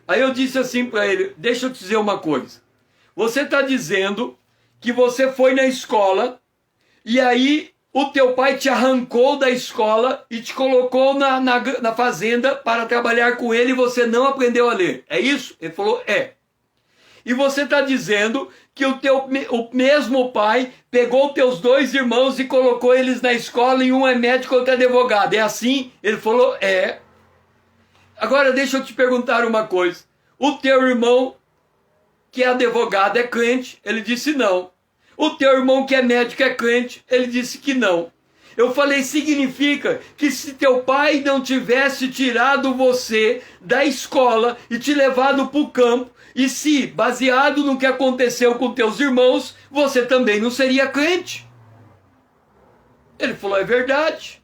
Aí eu disse assim para ele, deixa eu te dizer uma coisa. Você está dizendo que você foi na escola e aí o teu pai te arrancou da escola e te colocou na fazenda para trabalhar com ele e você não aprendeu a ler. É isso? Ele falou, é. E você está dizendo que o mesmo pai pegou teus dois irmãos e colocou eles na escola e um é médico e outro é advogado. É assim? Ele falou, é. Agora deixa eu te perguntar uma coisa. O teu irmão que é advogado é crente? Ele disse não. O teu irmão que é médico é crente? Ele disse que não. Eu falei, significa que se teu pai não tivesse tirado você da escola e te levado para o campo, e se, baseado no que aconteceu com teus irmãos, você também não seria crente. Ele falou, é verdade.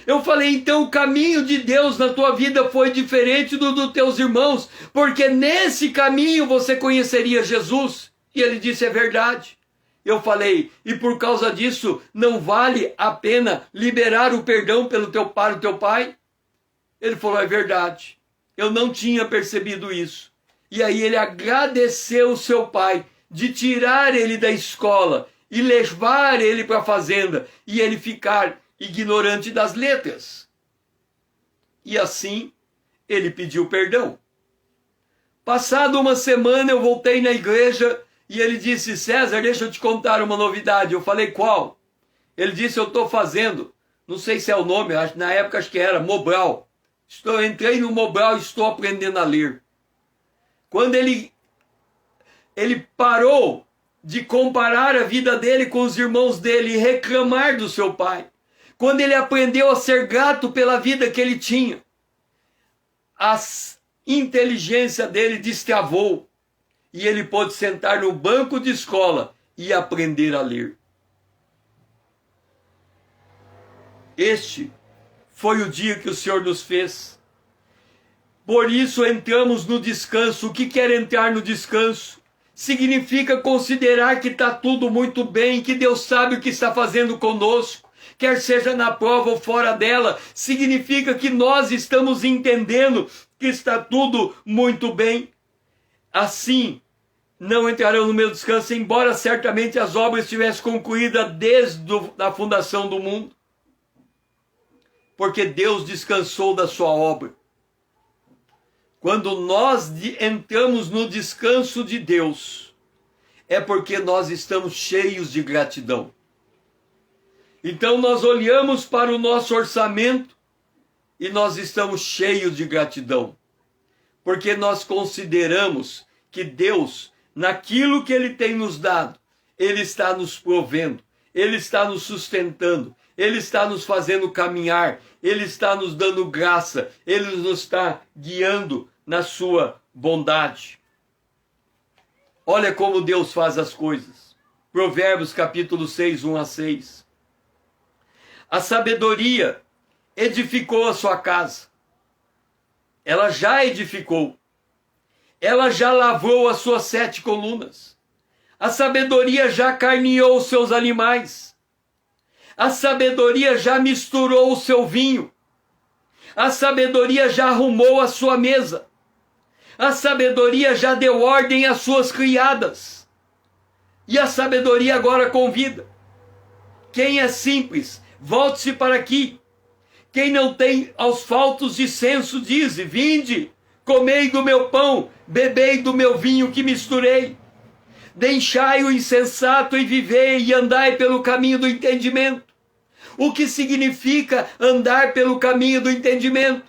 Eu falei, então o caminho de Deus na tua vida foi diferente do dos teus irmãos, porque nesse caminho você conheceria Jesus. E ele disse, é verdade. Eu falei, e por causa disso, não vale a pena liberar o perdão para o teu pai? Ele falou, é verdade. Eu não tinha percebido isso. E aí ele agradeceu o seu pai de tirar ele da escola e levar ele para a fazenda e ele ficar ignorante das letras. E assim ele pediu perdão. Passado uma semana eu voltei na igreja e ele disse, César, deixa eu te contar uma novidade. Eu falei, qual? Ele disse, eu estou fazendo, não sei se é o nome, na época acho que era Mobral. Entrei no Mobral e estou aprendendo a ler. Quando ele parou de comparar a vida dele com os irmãos dele e reclamar do seu pai, quando ele aprendeu a ser grato pela vida que ele tinha, a inteligência dele destravou e ele pôde sentar no banco de escola e aprender a ler. Este foi o dia que o Senhor nos fez. Por isso entramos no descanso. O que quer entrar no descanso? Significa considerar que está tudo muito bem, que Deus sabe o que está fazendo conosco, quer seja na prova ou fora dela. Significa que nós estamos entendendo que está tudo muito bem. Assim, não entrarão no meu descanso, embora certamente as obras estivessem concluídas desde a fundação do mundo. Porque Deus descansou da sua obra. Quando nós entramos no descanso de Deus, é porque nós estamos cheios de gratidão. Então nós olhamos para o nosso orçamento e nós estamos cheios de gratidão. Porque nós consideramos que Deus, naquilo que Ele tem nos dado, Ele está nos provendo, Ele está nos sustentando, Ele está nos fazendo caminhar, Ele está nos dando graça, Ele nos está guiando na sua bondade. Olha como Deus faz as coisas. Provérbios capítulo 6, 1 a 6. A sabedoria edificou a sua casa. Ela já edificou. Ela já lavrou as suas 7 colunas. A sabedoria já carneou os seus animais. A sabedoria já misturou o seu vinho. A sabedoria já arrumou a sua mesa. A sabedoria já deu ordem às suas criadas. E a sabedoria agora convida. Quem é simples, volte-se para aqui. Quem não tem aos faltos de senso, dize: vinde, comei do meu pão, bebei do meu vinho que misturei. Deixai o insensato e vivei, e andai pelo caminho do entendimento. O que significa andar pelo caminho do entendimento?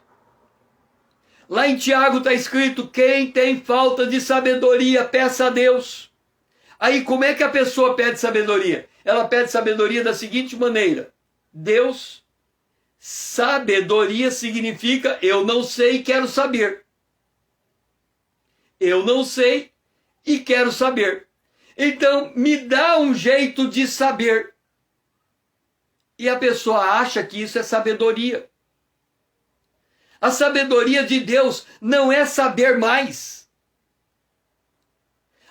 Lá em Tiago está escrito: quem tem falta de sabedoria, peça a Deus. Aí como é que a pessoa pede sabedoria? Ela pede sabedoria da seguinte maneira: Deus, sabedoria significa eu não sei e quero saber. Eu não sei e quero saber. Então me dá um jeito de saber. E a pessoa acha que isso é sabedoria. A sabedoria de Deus não é saber mais.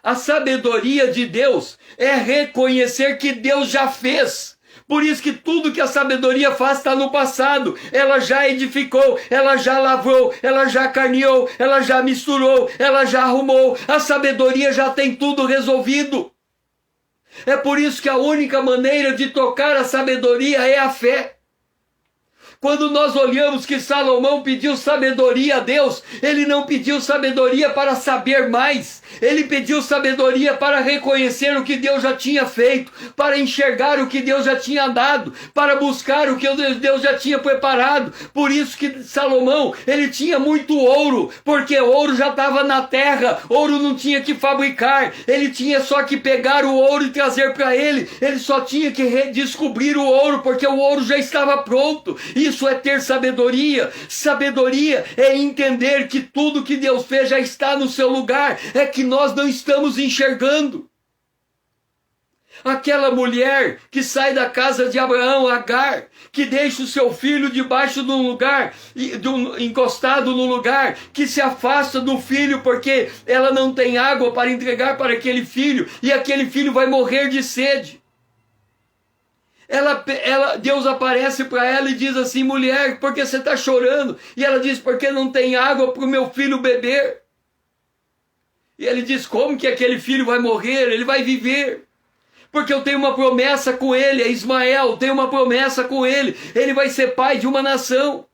A sabedoria de Deus é reconhecer que Deus já fez. Por isso que tudo que a sabedoria faz está no passado. Ela já edificou, ela já lavrou, ela já carneou, ela já misturou, ela já arrumou. A sabedoria já tem tudo resolvido. É por isso que a única maneira de tocar a sabedoria é a fé. Quando nós olhamos que Salomão pediu sabedoria a Deus, ele não pediu sabedoria para saber mais, ele pediu sabedoria para reconhecer o que Deus já tinha feito, para enxergar o que Deus já tinha dado, para buscar o que Deus já tinha preparado. Por isso que Salomão, ele tinha muito ouro, porque ouro já estava na terra, ouro não tinha que fabricar, ele tinha só que pegar o ouro e trazer para ele só tinha que redescobrir o ouro, porque o ouro já estava pronto. Isso é ter sabedoria. Sabedoria é entender que tudo que Deus fez já está no seu lugar, é que nós não estamos enxergando. Aquela mulher que sai da casa de Abraão, Agar, que deixa o seu filho debaixo de um lugar, encostado no lugar, que se afasta do filho porque ela não tem água para entregar para aquele filho, e aquele filho vai morrer de sede. Deus aparece para ela e diz assim: mulher, por que você está chorando? E ela diz: porque não tem água para o meu filho beber. E ele diz: como que aquele filho vai morrer? Ele vai viver. Porque eu tenho uma promessa com ele, é Ismael, tenho uma promessa com ele. Ele vai ser pai de uma nação.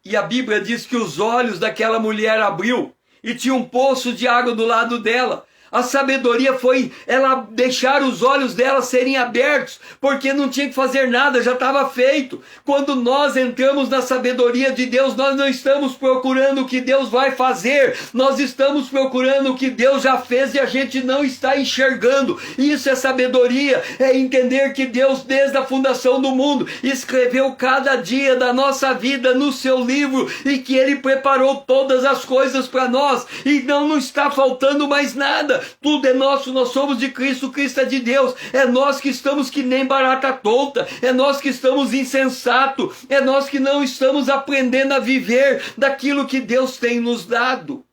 E a Bíblia diz que os olhos daquela mulher abriu e tinha um poço de água do lado dela. A sabedoria foi ela deixar os olhos dela serem abertos, porque não tinha que fazer nada, já estava feito. Quando nós entramos na sabedoria de Deus, nós não estamos procurando o que Deus vai fazer, nós estamos procurando o que Deus já fez e a gente não está enxergando. Isso é sabedoria, é entender que Deus, desde a fundação do mundo, escreveu cada dia da nossa vida no seu livro e que Ele preparou todas as coisas para nós e não está faltando mais nada. Tudo é nosso, nós somos de Cristo, Cristo é de Deus. É nós que estamos que nem barata tonta, é nós que estamos insensato, é nós que não estamos aprendendo a viver daquilo que Deus tem nos dado.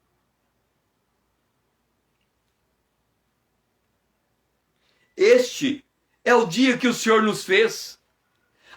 Este é o dia que o Senhor nos fez.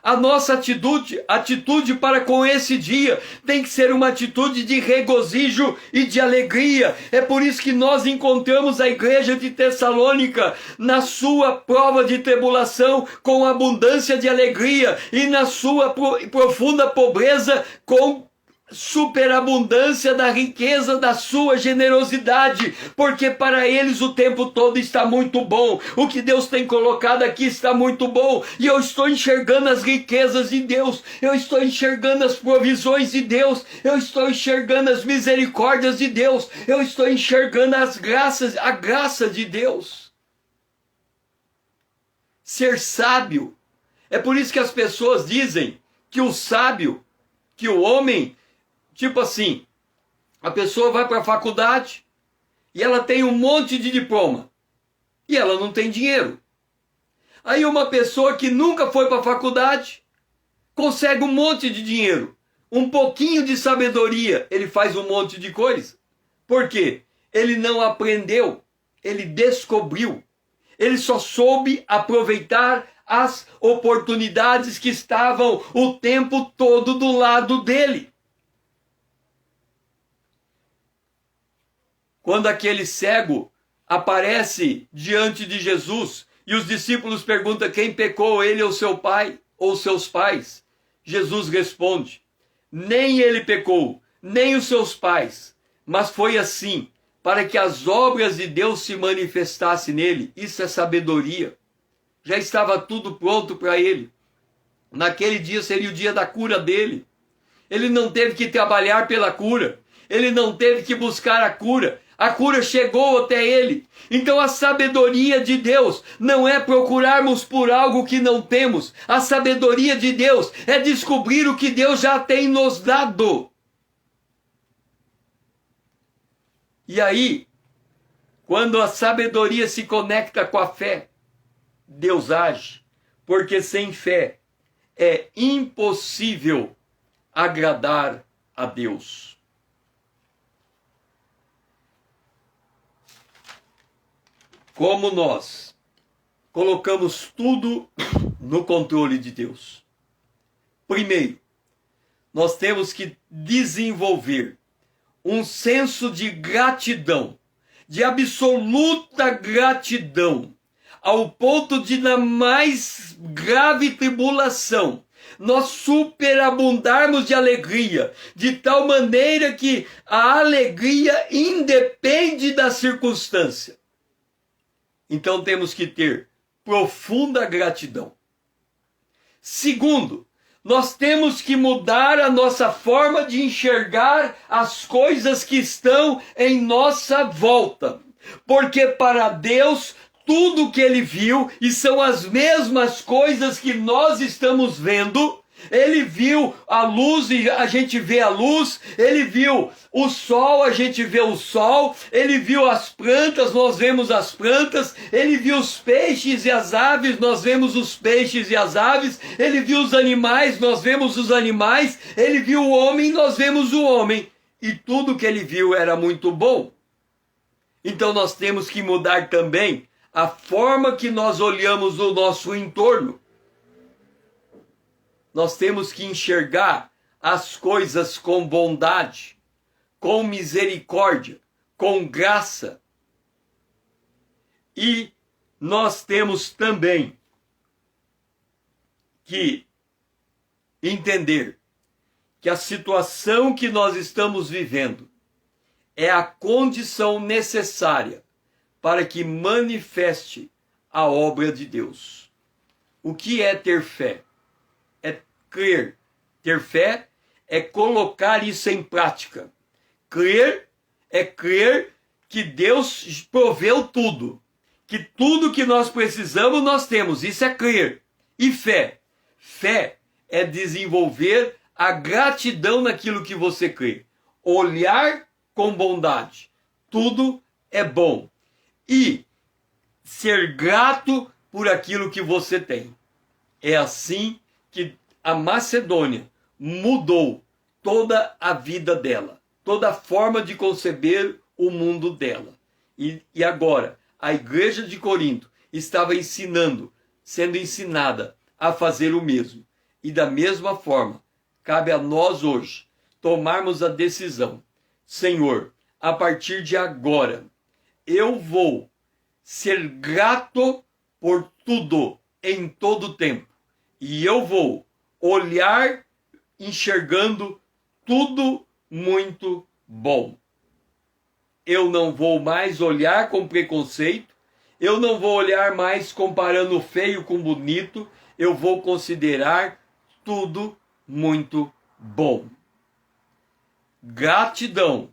A nossa atitude para com esse dia tem que ser uma atitude de regozijo e de alegria. É por isso que nós encontramos a igreja de Tessalônica na sua prova de tribulação com abundância de alegria e na sua profunda pobreza com superabundância da riqueza da sua generosidade, porque para eles o tempo todo está muito bom, o que Deus tem colocado aqui está muito bom, e eu estou enxergando as riquezas de Deus, eu estou enxergando as provisões de Deus, eu estou enxergando as misericórdias de Deus, eu estou enxergando as graças, a graça de Deus. Ser sábio, é por isso que as pessoas dizem que o sábio, que o homem, tipo assim, a pessoa vai para a faculdade e ela tem um monte de diploma e ela não tem dinheiro. Aí uma pessoa que nunca foi para a faculdade consegue um monte de dinheiro, um pouquinho de sabedoria, ele faz um monte de coisa. Por quê? Ele não aprendeu, ele descobriu, ele só soube aproveitar as oportunidades que estavam o tempo todo do lado dele. Quando aquele cego aparece diante de Jesus e os discípulos perguntam quem pecou, ele ou seu pai ou seus pais, Jesus responde: nem ele pecou, nem os seus pais, mas foi assim para que as obras de Deus se manifestassem nele. Isso é sabedoria. Já estava tudo pronto para ele. Naquele dia seria o dia da cura dele. Ele não teve que trabalhar pela cura. Ele não teve que buscar a cura. A cura chegou até ele. Então a sabedoria de Deus não é procurarmos por algo que não temos. A sabedoria de Deus é descobrir o que Deus já tem nos dado. E aí, quando a sabedoria se conecta com a fé, Deus age. Porque sem fé é impossível agradar a Deus. Como nós colocamos tudo no controle de Deus? Primeiro, nós temos que desenvolver um senso de gratidão, de absoluta gratidão, ao ponto de, na mais grave tribulação, nós superabundarmos de alegria, de tal maneira que a alegria independe da circunstância. Então temos que ter profunda gratidão. Segundo, nós temos que mudar a nossa forma de enxergar as coisas que estão em nossa volta. Porque para Deus, tudo que Ele viu, e são as mesmas coisas que nós estamos vendo, Ele viu a luz e a gente vê a luz, Ele viu o sol, a gente vê o sol, Ele viu as plantas, nós vemos as plantas, Ele viu os peixes e as aves, nós vemos os peixes e as aves, Ele viu os animais, nós vemos os animais, Ele viu o homem, nós vemos o homem, e tudo que Ele viu era muito bom. Então nós temos que mudar também a forma que nós olhamos o nosso entorno. Nós temos que enxergar as coisas com bondade, com misericórdia, com graça. E nós temos também que entender que a situação que nós estamos vivendo é a condição necessária para que manifeste a obra de Deus. O que é ter fé? É crer. Ter fé é colocar isso em prática. Crer é crer que Deus proveu tudo. Que tudo que nós precisamos nós temos. Isso é crer. E fé? Fé é desenvolver a gratidão naquilo que você crê. Olhar com bondade. Tudo é bom. E ser grato por aquilo que você tem. É assim que a Macedônia mudou toda a vida dela, toda a forma de conceber o mundo dela. E agora, a igreja de Corinto estava sendo ensinada a fazer o mesmo. E da mesma forma, cabe a nós hoje tomarmos a decisão. Senhor, a partir de agora, eu vou ser grato por tudo, em todo tempo. E eu vou olhar enxergando tudo muito bom. Eu não vou mais olhar com preconceito. Eu não vou olhar mais comparando o feio com o bonito. Eu vou considerar tudo muito bom. Gratidão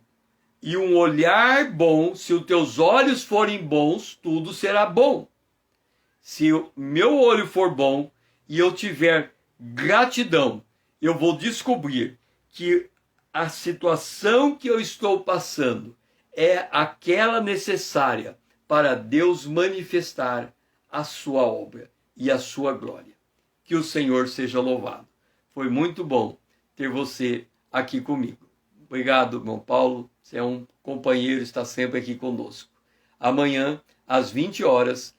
e um olhar bom, se os teus olhos forem bons, tudo será bom. Se o meu olho for bom e eu tiver gratidão, eu vou descobrir que a situação que eu estou passando é aquela necessária para Deus manifestar a sua obra e a sua glória. Que o Senhor seja louvado. Foi muito bom ter você aqui comigo. Obrigado, irmão Paulo. Você é um companheiro, está sempre aqui conosco. Amanhã, às 20 horas,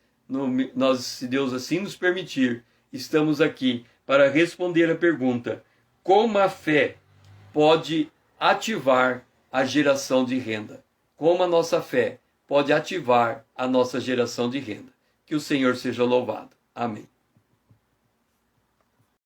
nós, se Deus assim nos permitir, estamos aqui para responder a pergunta: como a fé pode ativar a geração de renda? Como a nossa fé pode ativar a nossa geração de renda? Que o Senhor seja louvado. Amém.